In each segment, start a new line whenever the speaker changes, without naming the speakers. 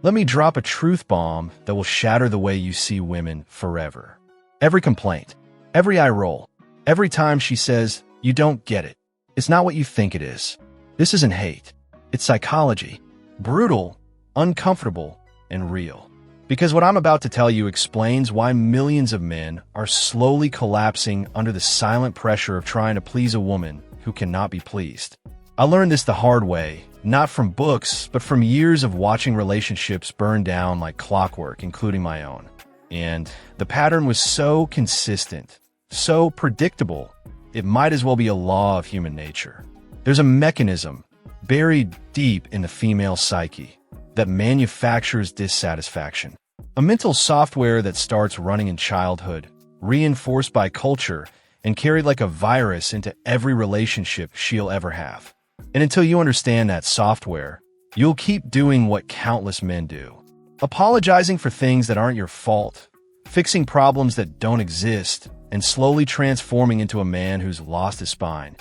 Let me drop a truth bomb that will shatter the way you see women forever. Every complaint, every eye roll, every time she says, "You don't get it. It's not what you think it is." This isn't hate. It's psychology. Brutal, uncomfortable, and real. Because what I'm about to tell you explains why millions of men are slowly collapsing under the silent pressure of trying to please a woman who cannot be pleased. I learned this the hard way, not from books, but from years of watching relationships burn down like clockwork, including my own. And the pattern was so consistent, so predictable, it might as well be a law of human nature. There's a mechanism buried deep in the female psyche that manufactures dissatisfaction. A mental software that starts running in childhood, reinforced by culture, and carried like a virus into every relationship she'll ever have. And until you understand that software, you'll keep doing what countless men do. Apologizing for things that aren't your fault, fixing problems that don't exist, and slowly transforming into a man who's lost his spine,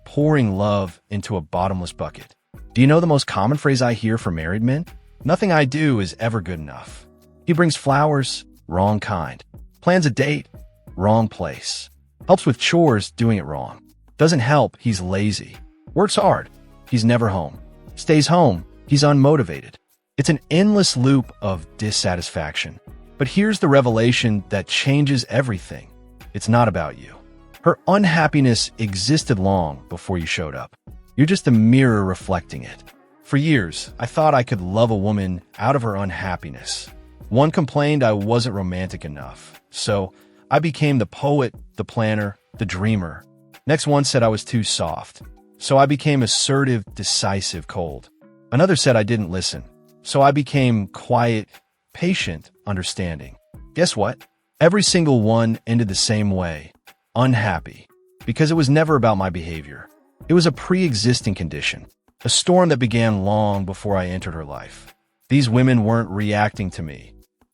pouring love into a bottomless bucket. Do you know the most common phrase I hear from married men? "Nothing I do is ever good enough." He brings flowers, wrong kind. Plans a date, wrong place. Helps with chores, doing it wrong. Doesn't help, he's lazy. Works hard, he's never home. Stays home, he's unmotivated. It's an endless loop of dissatisfaction. But here's the revelation that changes everything. It's not about you. Her unhappiness existed long before you showed up. You're just a mirror reflecting it. For years, I thought I could love a woman out of her unhappiness. One complained I wasn't romantic enough, so I became the poet, the planner, the dreamer. Next one said I was too soft, so I became assertive, decisive, cold. Another said I didn't listen, so I became quiet, patient, understanding. Guess what? Every single one ended the same way, unhappy, because it was never about my behavior. It was a pre-existing condition, a storm that began long before I entered her life. These women weren't reacting to me.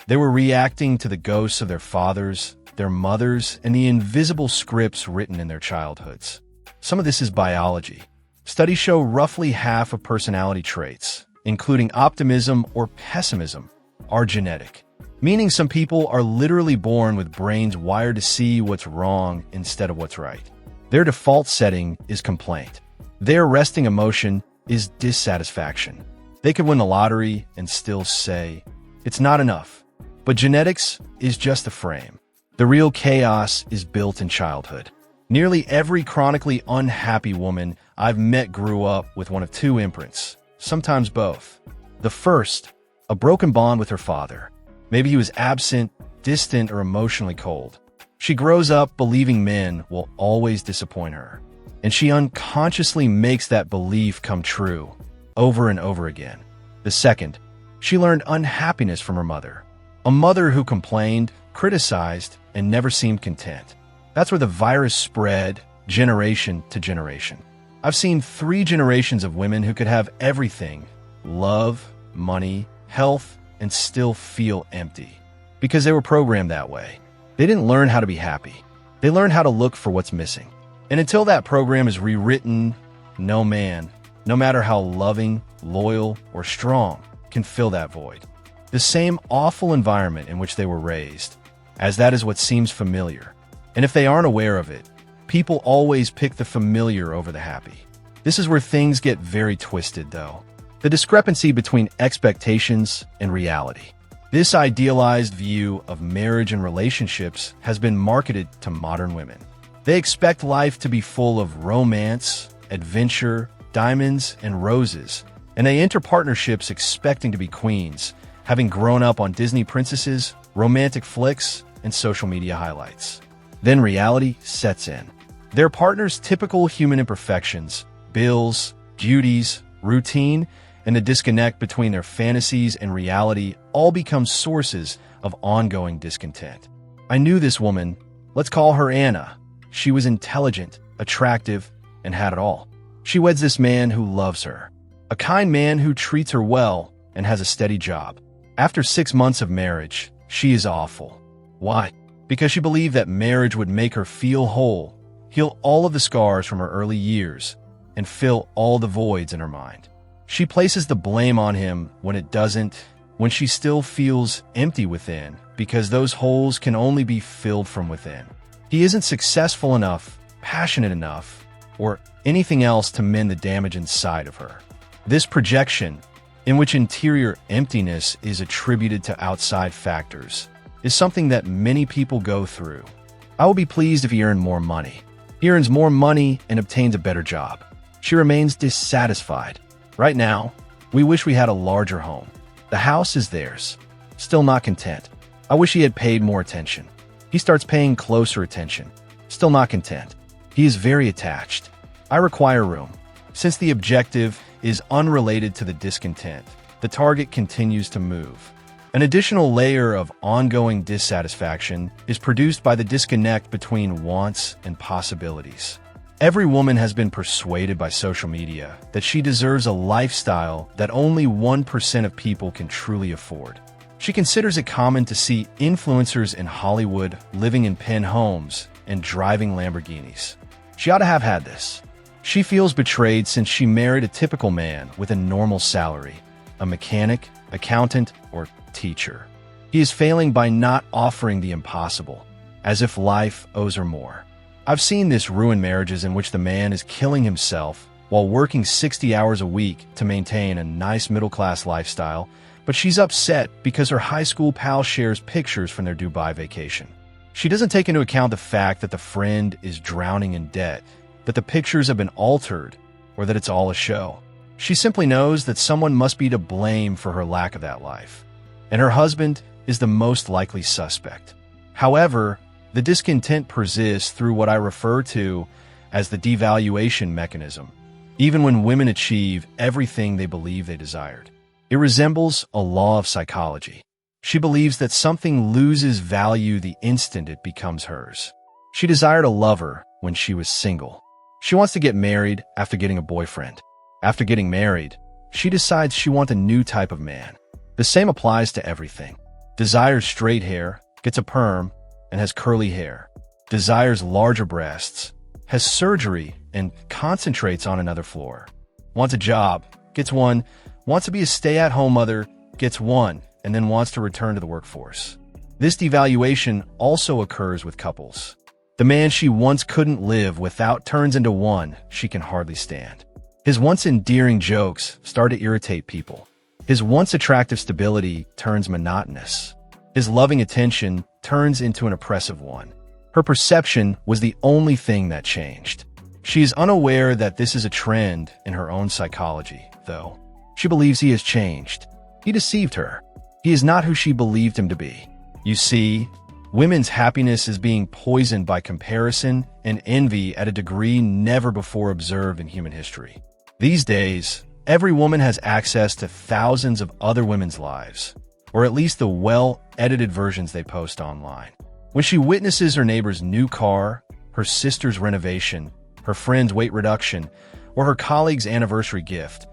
They were reacting to the ghosts of their fathers, their mothers, and the invisible scripts written in their childhoods. Some of this is biology. Studies show roughly half of personality traits, including optimism or pessimism, are genetic, meaning some people are literally born with brains wired to see what's wrong instead of what's right. Their default setting is complaint. Their resting emotion is dissatisfaction. They could win the lottery and still say, "It's not enough." But genetics is just a frame. The real chaos is built in childhood. Nearly every chronically unhappy woman I've met grew up with one of two imprints, sometimes both. The first, a broken bond with her father. Maybe he was absent, distant, or emotionally cold. She grows up believing men will always disappoint her, and she unconsciously makes that belief come true over and over again. The second, she learned unhappiness from her mother. A mother who complained, criticized, and never seemed content. That's where the virus spread, generation to generation. I've seen 3 generations of women who could have everything, love, money, health, and still feel empty. Because they were programmed that way. They didn't learn how to be happy. They learned how to look for what's missing. And until that program is rewritten, no man, no matter how loving, loyal, or strong, can fill that void. The same awful environment in which they were raised, as that is what seems familiar. And if they aren't aware of it, people always pick the familiar over the happy. This is where things get very twisted, though. The discrepancy between expectations and reality. This idealized view of marriage and relationships has been marketed to modern women. They expect life to be full of romance, adventure, diamonds, and roses, and they enter partnerships expecting to be queens, having grown up on Disney princesses, romantic flicks, and social media highlights. Then reality sets in. Their partner's typical human imperfections, bills, duties, routine, and the disconnect between their fantasies and reality all become sources of ongoing discontent. I knew this woman, let's call her Anna. She was intelligent, attractive, and had it all. She weds this man who loves her, a kind man who treats her well and has a steady job. After 6 months of marriage, she is awful. Why? Because she believed that marriage would make her feel whole, heal all of the scars from her early years, and fill all the voids in her mind. She places the blame on him when it doesn't, when she still feels empty within, because those holes can only be filled from within. He isn't successful enough, passionate enough, or anything else to mend the damage inside of her. This projection, in which interior emptiness is attributed to outside factors, is something that many people go through. I will be pleased if he earned more money. He earns more money and obtains a better job. She remains dissatisfied. Right now, we wish we had a larger home. The house is theirs. Still not content. I wish he had paid more attention. He starts paying closer attention. Still not content. He is very attached. I require room. Since the objective is unrelated to the discontent, the target continues to move. An additional layer of ongoing dissatisfaction is produced by the disconnect between wants and possibilities. Every woman has been persuaded by social media that she deserves a lifestyle that only 1% of people can truly afford. She considers it common to see influencers in Hollywood living in penthomes and driving Lamborghinis. She ought to have had this. She feels betrayed since she married a typical man with a normal salary, a mechanic, accountant, or teacher. He is failing by not offering the impossible, as if life owes her more. I've seen this ruin marriages in which the man is killing himself while working 60 hours a week to maintain a nice middle-class lifestyle, but she's upset because her high school pal shares pictures from their Dubai vacation. She doesn't take into account the fact that the friend is drowning in debt, that the pictures have been altered, or that it's all a show. She simply knows that someone must be to blame for her lack of that life, and her husband is the most likely suspect. However, the discontent persists through what I refer to as the devaluation mechanism, even when women achieve everything they believe they desired. It resembles a law of psychology. She believes that something loses value the instant it becomes hers. She desired a lover when she was single. She wants to get married after getting a boyfriend. After getting married, she decides she wants a new type of man. The same applies to everything. Desires straight hair, gets a perm, and has curly hair. Desires larger breasts, has surgery, and concentrates on another floor. Wants a job, gets one, wants to be a stay-at-home mother, gets one, and then wants to return to the workforce. This devaluation also occurs with couples. The man she once couldn't live without turns into one she can hardly stand. His once endearing jokes start to irritate people. His once attractive stability turns monotonous. His loving attention turns into an oppressive one. Her perception was the only thing that changed. She is unaware that this is a trend in her own psychology, though. She believes he has changed. He deceived her. He is not who she believed him to be. You see, women's happiness is being poisoned by comparison and envy at a degree never before observed in human history. These days, every woman has access to thousands of other women's lives, or at least the well-edited versions they post online. When she witnesses her neighbor's new car, her sister's renovation, her friend's weight reduction, or her colleague's anniversary gift,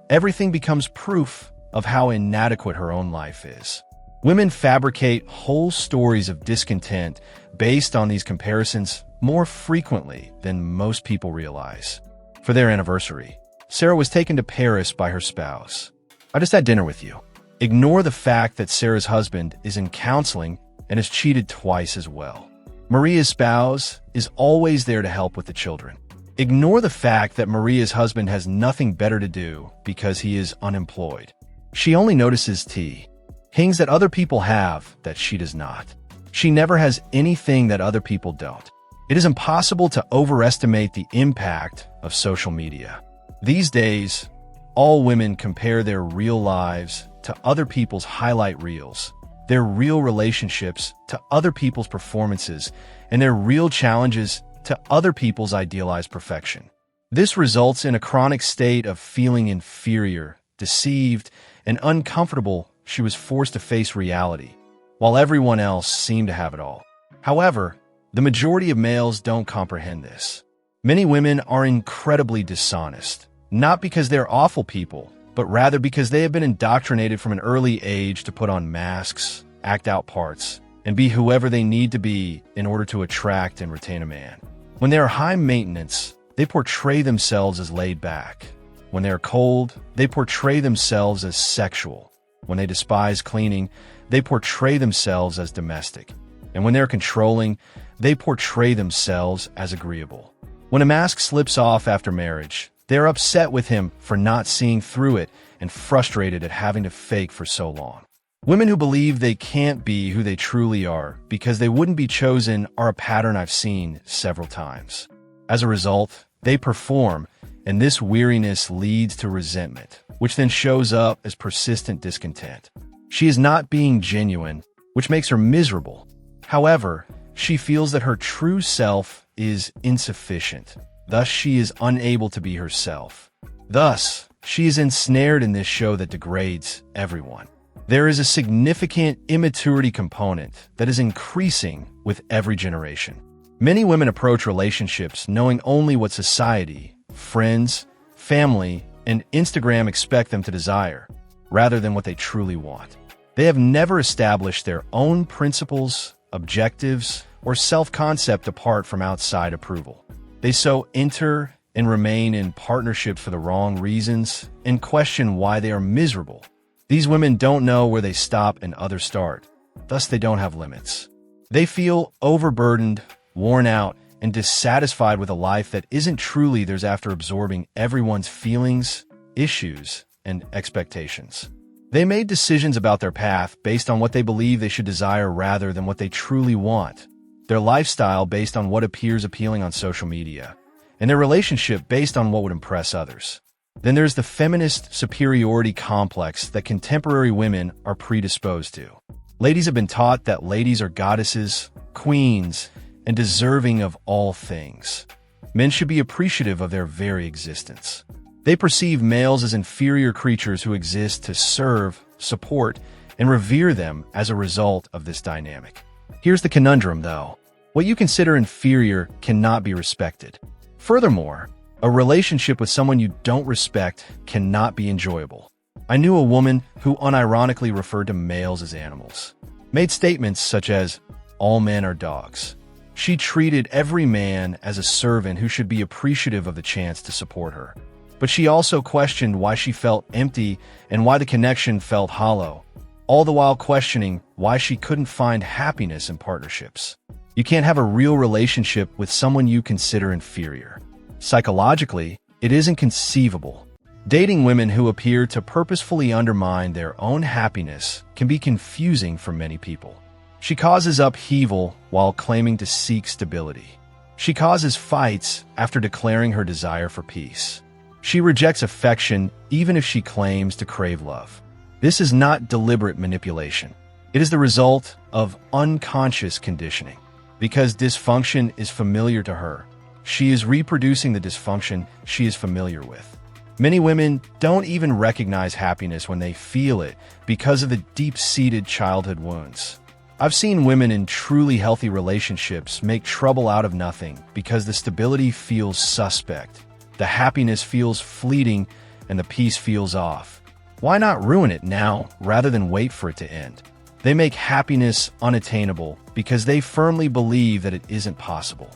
everything becomes proof of how inadequate her own life is. Women fabricate whole stories of discontent based on these comparisons more frequently than most people realize. For their anniversary, Sarah was taken to Paris by her spouse. I just had dinner with you. Ignore the fact that Sarah's husband is in counseling and has cheated twice as well. Maria's spouse is always there to help with the children. Ignore the fact that Maria's husband has nothing better to do because he is unemployed. She only notices things that other people have that she does not. She never has anything that other people don't. It is impossible to overestimate the impact of social media. These days, all women compare their real lives to other people's highlight reels, their real relationships to other people's performances, and their real challenges to other people's idealized perfection. This results in a chronic state of feeling inferior, deceived, and uncomfortable. She was forced to face reality, while everyone else seemed to have it all. However, the majority of males don't comprehend this. Many women are incredibly dishonest, not because they're awful people, but rather because they have been indoctrinated from an early age to put on masks, act out parts, and be whoever they need to be in order to attract and retain a man. When they are high maintenance, they portray themselves as laid back. When they are cold, they portray themselves as sexual. When they despise cleaning, they portray themselves as domestic. And when they're controlling, they portray themselves as agreeable. When a mask slips off after marriage, they're upset with him for not seeing through it and frustrated at having to fake for so long. Women who believe they can't be who they truly are because they wouldn't be chosen are a pattern I've seen several times. As a result, they perform, and this weariness leads to resentment, which then shows up as persistent discontent. She is not being genuine, which makes her miserable. However, she feels that her true self is insufficient. Thus, she is unable to be herself. Thus, she is ensnared in this show that degrades everyone. There is a significant immaturity component that is increasing with every generation. Many women approach relationships knowing only what society, friends, family, and Instagram expect them to desire, rather than what they truly want. They have never established their own principles, objectives, or self-concept apart from outside approval. They so enter and remain in partnerships for the wrong reasons and question why they are miserable. These women don't know where they stop and others start. Thus, they don't have limits. They feel overburdened, worn out, and dissatisfied with a life that isn't truly theirs after absorbing everyone's feelings, issues, and expectations. They made decisions about their path based on what they believe they should desire rather than what they truly want. Their lifestyle based on what appears appealing on social media, and their relationship based on what would impress others. Then there's the feminist superiority complex that contemporary women are predisposed to. Ladies have been taught that ladies are goddesses, queens, and deserving of all things. Men should be appreciative of their very existence. They perceive males as inferior creatures who exist to serve, support, and revere them as a result of this dynamic. Here's the conundrum, though. What you consider inferior cannot be respected. Furthermore, a relationship with someone you don't respect cannot be enjoyable. I knew a woman who unironically referred to males as animals, made statements such as, "All men are dogs." She treated every man as a servant who should be appreciative of the chance to support her. But she also questioned why she felt empty and why the connection felt hollow, all the while questioning why she couldn't find happiness in partnerships. You can't have a real relationship with someone you consider inferior. Psychologically, it isn't conceivable. Dating women who appear to purposefully undermine their own happiness can be confusing for many people. She causes upheaval while claiming to seek stability. She causes fights after declaring her desire for peace. She rejects affection even if she claims to crave love. This is not deliberate manipulation. It is the result of unconscious conditioning. Because dysfunction is familiar to her, she is reproducing the dysfunction she is familiar with. Many women don't even recognize happiness when they feel it because of the deep-seated childhood wounds. I've seen women in truly healthy relationships make trouble out of nothing because the stability feels suspect, the happiness feels fleeting, and the peace feels off. Why not ruin it now rather than wait for it to end? They make happiness unattainable because they firmly believe that it isn't possible.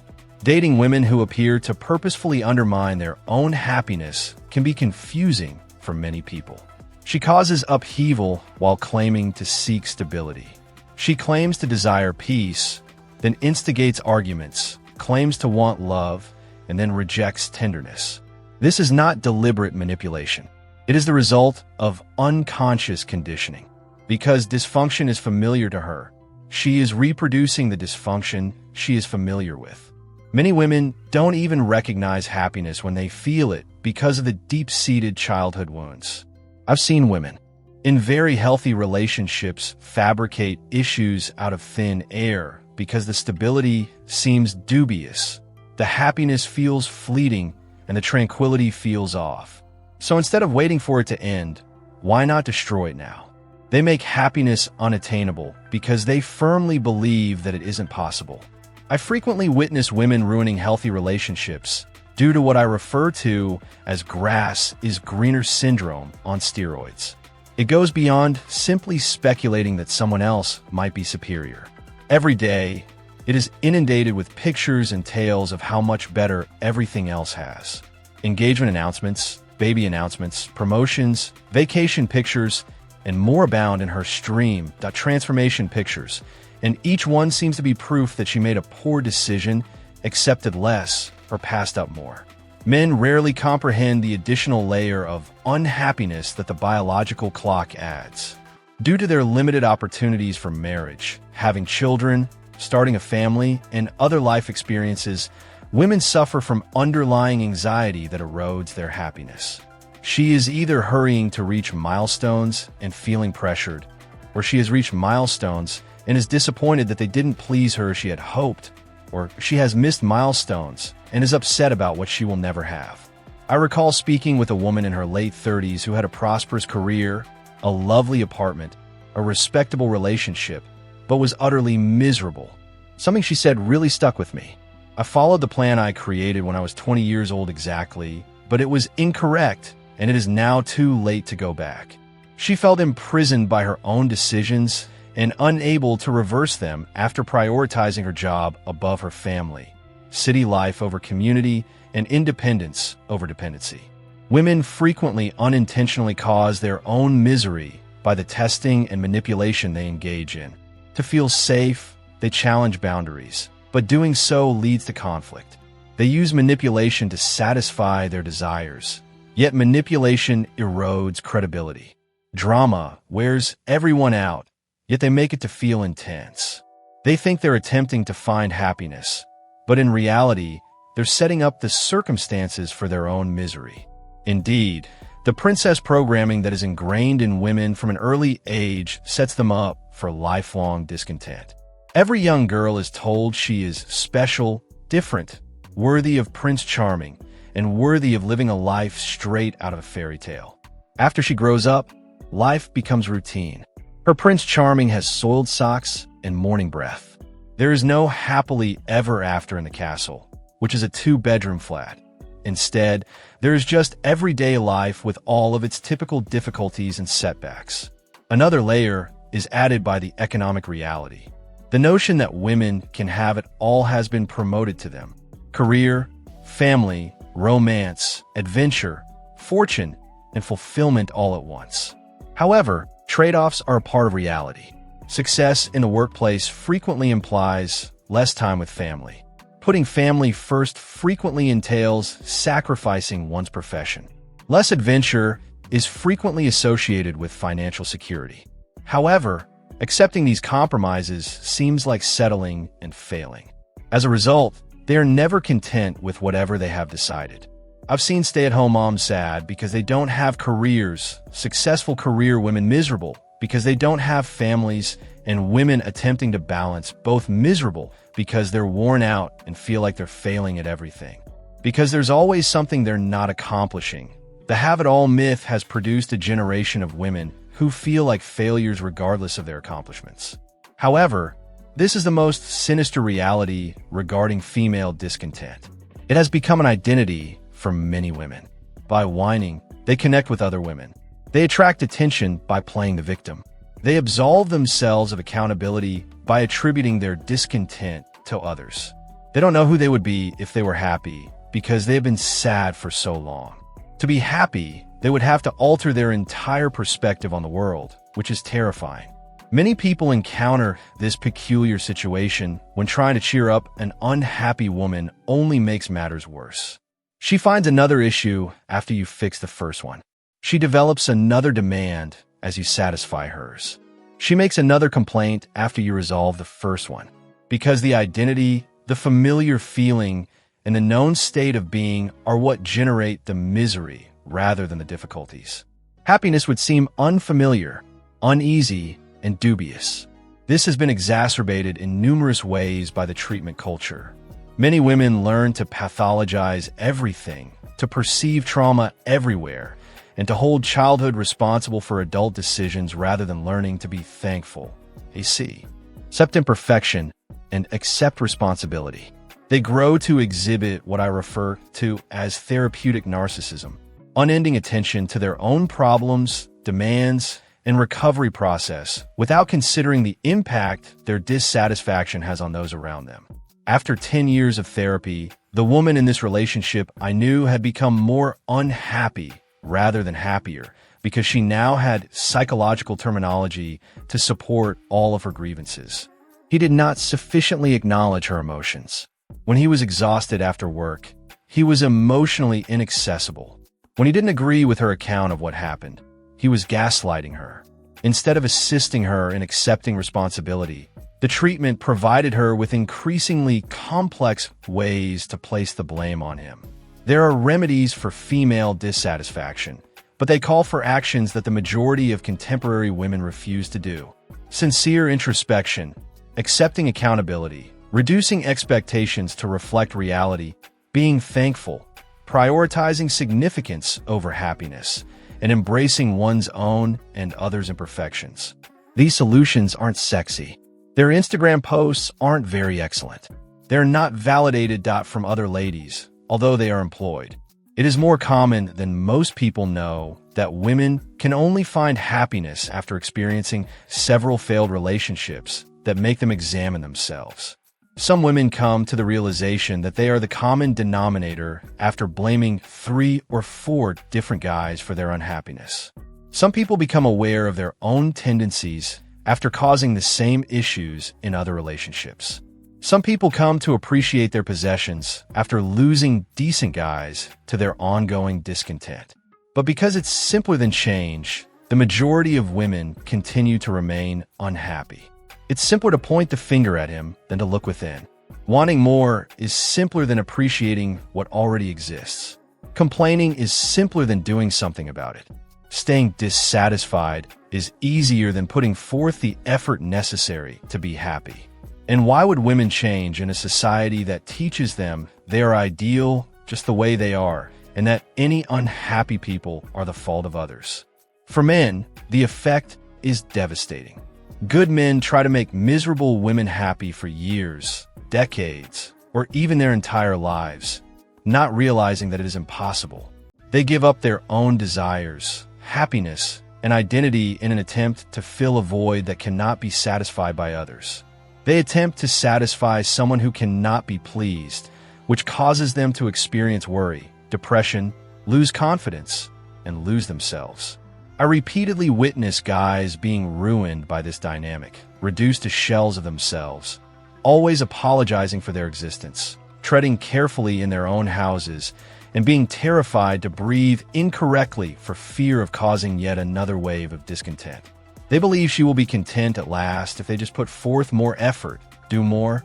Dating women who appear to purposefully undermine their own happiness can be confusing for many people. She causes upheaval while claiming to seek stability. She claims to desire peace, then instigates arguments, claims to want love, and then rejects tenderness. This is not deliberate manipulation. It is the result of unconscious conditioning. Because dysfunction is familiar to her, she is reproducing the dysfunction she is familiar with. Many women don't even recognize happiness when they feel it because of the deep-seated childhood wounds. I've seen women in very healthy relationships fabricate issues out of thin air because the stability seems dubious, the happiness feels fleeting, and the tranquility feels off. So instead of waiting for it to end, why not destroy it now? They make happiness unattainable because they firmly believe that it isn't possible. I frequently witness women ruining healthy relationships due to what I refer to as grass is greener syndrome on steroids. It goes beyond simply speculating that someone else might be superior. Every day, it is inundated with pictures and tales of how much better everything else has. Engagement announcements, baby announcements, promotions, vacation pictures, and more abound in her stream transformation pictures, and each one seems to be proof that she made a poor decision, accepted less, or passed up more. Men rarely comprehend the additional layer of unhappiness that the biological clock adds. Due to their limited opportunities for marriage, having children, starting a family, and other life experiences, women suffer from underlying anxiety that erodes their happiness. She is either hurrying to reach milestones and feeling pressured, or she has reached milestones and is disappointed that they didn't please her as she had hoped, or she has missed milestones and is upset about what she will never have. I recall speaking with a woman in her late 30s who had a prosperous career, a lovely apartment, a respectable relationship, but was utterly miserable. Something she said really stuck with me. I followed the plan I created when I was 20 years old exactly, but it was incorrect, and it is now too late to go back. She felt imprisoned by her own decisions and unable to reverse them after prioritizing her job above her family, city life over community, and independence over dependency. Women frequently unintentionally cause their own misery by the testing and manipulation they engage in. To feel safe, they challenge boundaries, but doing so leads to conflict. They use manipulation to satisfy their desires, yet manipulation erodes credibility. Drama wears everyone out, yet they make it to feel intense. They think they're attempting to find happiness, but in reality, they're setting up the circumstances for their own misery. Indeed, the princess programming that is ingrained in women from an early age sets them up for lifelong discontent. Every young girl is told she is special, different, worthy of Prince Charming, and worthy of living a life straight out of a fairy tale. After she grows up, life becomes routine. Her Prince Charming has soiled socks and morning breath. There is no happily ever after in the castle, which is a 2-bedroom flat. Instead, there is just everyday life with all of its typical difficulties and setbacks. Another layer is added by the economic reality. The notion that women can have it all has been promoted to them. Career, family, romance, adventure, fortune, and fulfillment all at once. However, trade-offs are a part of reality. Success in the workplace frequently implies less time with family. Putting family first frequently entails sacrificing one's profession. Less adventure is frequently associated with financial security. However, accepting these compromises seems like settling and failing. As a result, they are never content with whatever they have decided. I've seen stay-at-home moms sad because they don't have careers, successful career women miserable because they don't have families, and women attempting to balance both miserable because they're worn out and feel like they're failing at everything. Because there's always something they're not accomplishing. The have-it-all myth has produced a generation of women who feel like failures regardless of their accomplishments. However, this is the most sinister reality regarding female discontent. It has become an identity for many women. By whining, they connect with other women. They attract attention by playing the victim. They absolve themselves of accountability by attributing their discontent to others. They don't know who they would be if they were happy because they have been sad for so long. To be happy, they would have to alter their entire perspective on the world, which is terrifying. Many people encounter this peculiar situation when trying to cheer up an unhappy woman only makes matters worse. She finds another issue after you fix the first one. She develops another demand as you satisfy hers. She makes another complaint after you resolve the first one. Because the identity, the familiar feeling, and the known state of being are what generate the misery rather than the difficulties. Happiness would seem unfamiliar, uneasy, and dubious. This has been exacerbated in numerous ways by the treatment culture. Many women learn to pathologize everything, to perceive trauma everywhere, and to hold childhood responsible for adult decisions rather than learning to be thankful, accept imperfection, and accept responsibility. They grow to exhibit what I refer to as therapeutic narcissism, unending attention to their own problems, demands, and recovery process without considering the impact their dissatisfaction has on those around them. After 10 years of therapy, the woman in this relationship I knew had become more unhappy rather than happier because she now had psychological terminology to support all of her grievances. He did not sufficiently acknowledge her emotions. When he was exhausted after work, he was emotionally inaccessible. When he didn't agree with her account of what happened, he was gaslighting her. Instead of assisting her in accepting responsibility, the treatment provided her with increasingly complex ways to place the blame on him. There are remedies for female dissatisfaction, but they call for actions that the majority of contemporary women refuse to do. Sincere introspection, accepting accountability, reducing expectations to reflect reality, being thankful, prioritizing significance over happiness, and embracing one's own and others' imperfections. These solutions aren't sexy. Their Instagram posts aren't very excellent. They're not validated from other ladies, although they are employed. It is more common than most people know that women can only find happiness after experiencing several failed relationships that make them examine themselves. Some women come to the realization that they are the common denominator after blaming 3 or 4 different guys for their unhappiness. Some people become aware of their own tendencies after causing the same issues in other relationships. Some people come to appreciate their possessions after losing decent guys to their ongoing discontent. But because it's simpler than change, the majority of women continue to remain unhappy. It's simpler to point the finger at him than to look within. Wanting more is simpler than appreciating what already exists. Complaining is simpler than doing something about it. Staying dissatisfied is easier than putting forth the effort necessary to be happy. And why would women change in a society that teaches them they are ideal just the way they are, and that any unhappy people are the fault of others? For men, the effect is devastating. Good men try to make miserable women happy for years, decades, or even their entire lives, not realizing that it is impossible. They give up their own desires, happiness, and identity in an attempt to fill a void that cannot be satisfied by others. They attempt to satisfy someone who cannot be pleased, which causes them to experience worry, depression, lose confidence, and lose themselves. I repeatedly witness guys being ruined by this dynamic, reduced to shells of themselves, always apologizing for their existence, treading carefully in their own houses, and being terrified to breathe incorrectly for fear of causing yet another wave of discontent. They believe she will be content at last if they just put forth more effort, do more,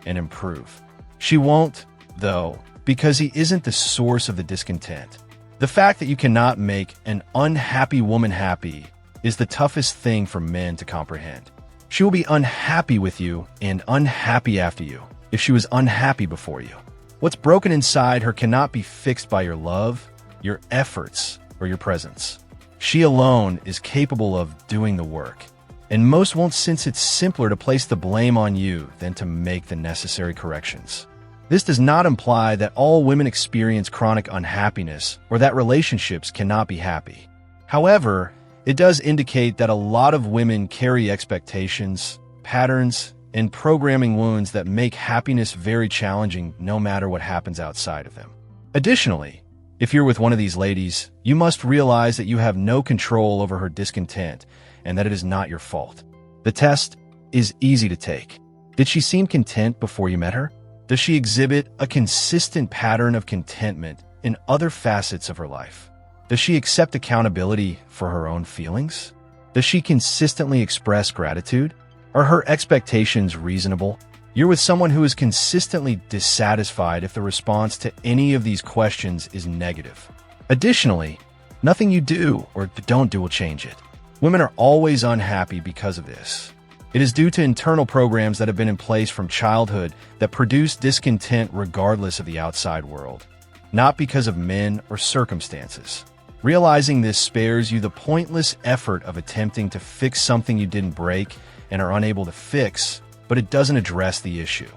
and improve. She won't, though, because he isn't the source of the discontent. The fact that you cannot make an unhappy woman happy is the toughest thing for men to comprehend. She will be unhappy with you and unhappy after you if she was unhappy before you. What's broken inside her cannot be fixed by your love, your efforts, or your presence. She alone is capable of doing the work, and most won't, since it's simpler to place the blame on you than to make the necessary corrections. This does not imply that all women experience chronic unhappiness or that relationships cannot be happy. However, it does indicate that a lot of women carry expectations, patterns, and programming wounds that make happiness very challenging no matter what happens outside of them. Additionally, if you're with one of these ladies, you must realize that you have no control over her discontent and that it is not your fault. The test is easy to take. Did she seem content before you met her? Does she exhibit a consistent pattern of contentment in other facets of her life? Does she accept accountability for her own feelings? Does she consistently express gratitude? Are her expectations reasonable? You're with someone who is consistently dissatisfied if the response to any of these questions is negative. Additionally, nothing you do or don't do will change it. Women are always unhappy because of this. It is due to internal programs that have been in place from childhood that produce discontent regardless of the outside world, not because of men or circumstances. Realizing this spares you the pointless effort of attempting to fix something you didn't break and are unable to fix, but it doesn't address the issue.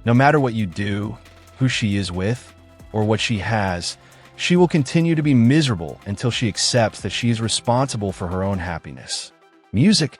No matter what you do, who she is with, or what she has, she will continue to be miserable until she accepts that she is responsible for her own happiness. Music